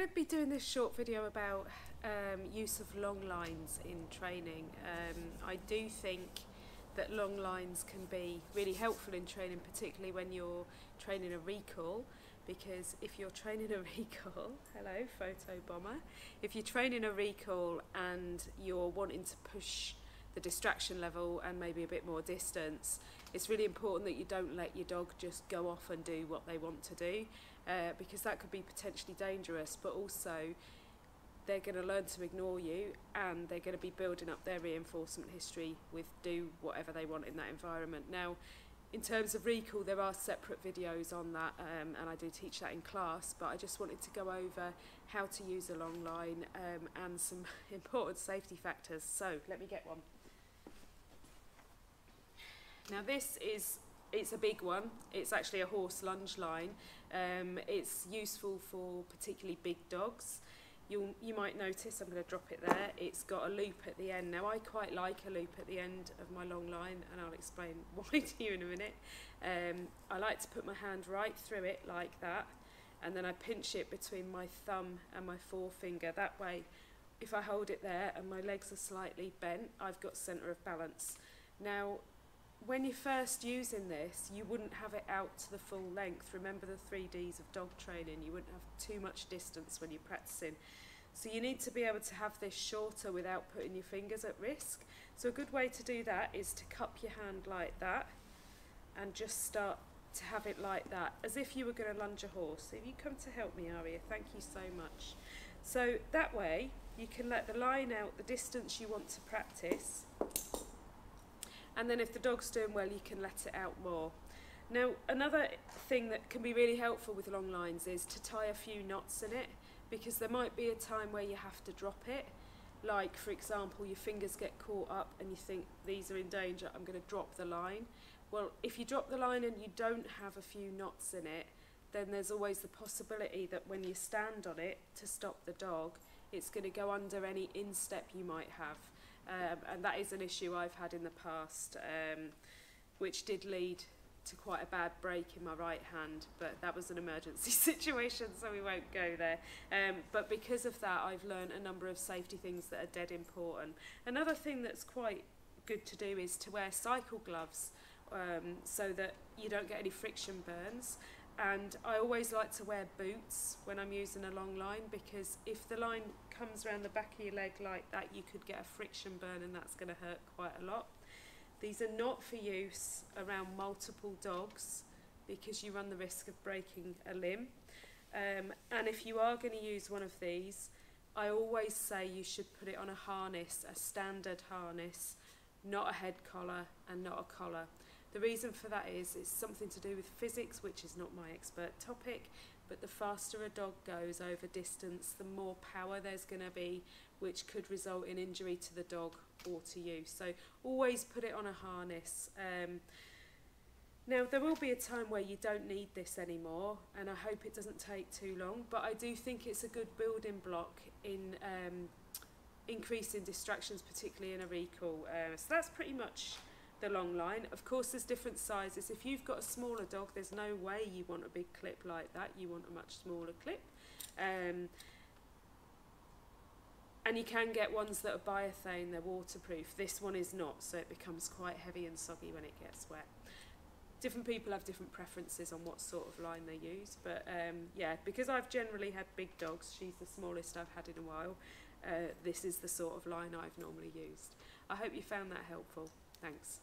going to be doing this short video about use of long lines in training. I do think that long lines can be really helpful in training, particularly when you're training a recall, because if you're training a recall, hello photo bomber, if you're training a recall and you're wanting to push the distraction level and maybe a bit more distance, it's really important that you don't let your dog just go off and do what they want to do, because that could be potentially dangerous, but also they're going to learn to ignore you and they're going to be building up their reinforcement history with do whatever they want in that environment. Now, in terms of recall, there are separate videos on that, and I do teach that in class, but I just wanted to go over how to use a long line and some important safety factors. So let me get one. Now it's a big one. It's actually a horse lunge line. It's useful for particularly big dogs. You might notice, I'm going to drop it there, it's got a loop at the end. Now I quite like a loop at the end of my long line, and I'll explain why to you in a minute. I like to put my hand right through it like that, and then I pinch it between my thumb and my forefinger. That way, if I hold it there and my legs are slightly bent, I've got centre of balance. Now, when you're first using this, you wouldn't have it out to the full length. Remember the 3Ds of dog training, you wouldn't have too much distance when you're practicing. So you need to be able to have this shorter without putting your fingers at risk. So a good way to do that is to cup your hand like that and just start to have it like that, as if you were going to lunge a horse. If you come to help me, Aria, thank you so much. So that way you can let the line out the distance you want to practice, and then if the dog's doing well, you can let it out more. Now, another thing that can be really helpful with long lines is to tie a few knots in it, because there might be a time where you have to drop it. Like, for example, your fingers get caught up and you think, these are in danger, I'm going to drop the line. Well, if you drop the line and you don't have a few knots in it, then there's always the possibility that when you stand on it to stop the dog, it's going to go under any instep you might have. And that is an issue I've had in the past, which did lead to quite a bad break in my right hand, but that was an emergency situation, so we won't go there. But because of that, I've learned a number of safety things that are dead important. Another thing that's quite good to do is to wear cycle gloves, so that you don't get any friction burns. And I always like to wear boots when I'm using a long line, because if the line comes around the back of your leg like that, you could get a friction burn, and that's going to hurt quite a lot. These are not for use around multiple dogs, because you run the risk of breaking a limb. And if you are going to use one of these, I always say you should put it on a harness, a standard harness, not a head collar and not a collar. The reason for that is it's something to do with physics, which is not my expert topic, but the faster a dog goes over distance, the more power there's going to be, which could result in injury to the dog or to you. So always put it on a harness. Now, there will be a time where you don't need this anymore, and I hope it doesn't take too long, but I do think it's a good building block in increasing distractions, particularly in a recall. So that's pretty much the long line. Of course, there's different sizes. If you've got a smaller dog, there's no way you want a big clip like that. You want a much smaller clip. And you can get ones that are biothane, they're waterproof. This one is not, so it becomes quite heavy and soggy when it gets wet. Different people have different preferences on what sort of line they use, but yeah, because I've generally had big dogs, she's the smallest I've had in a while, this is the sort of line I've normally used. I hope you found that helpful. Thanks.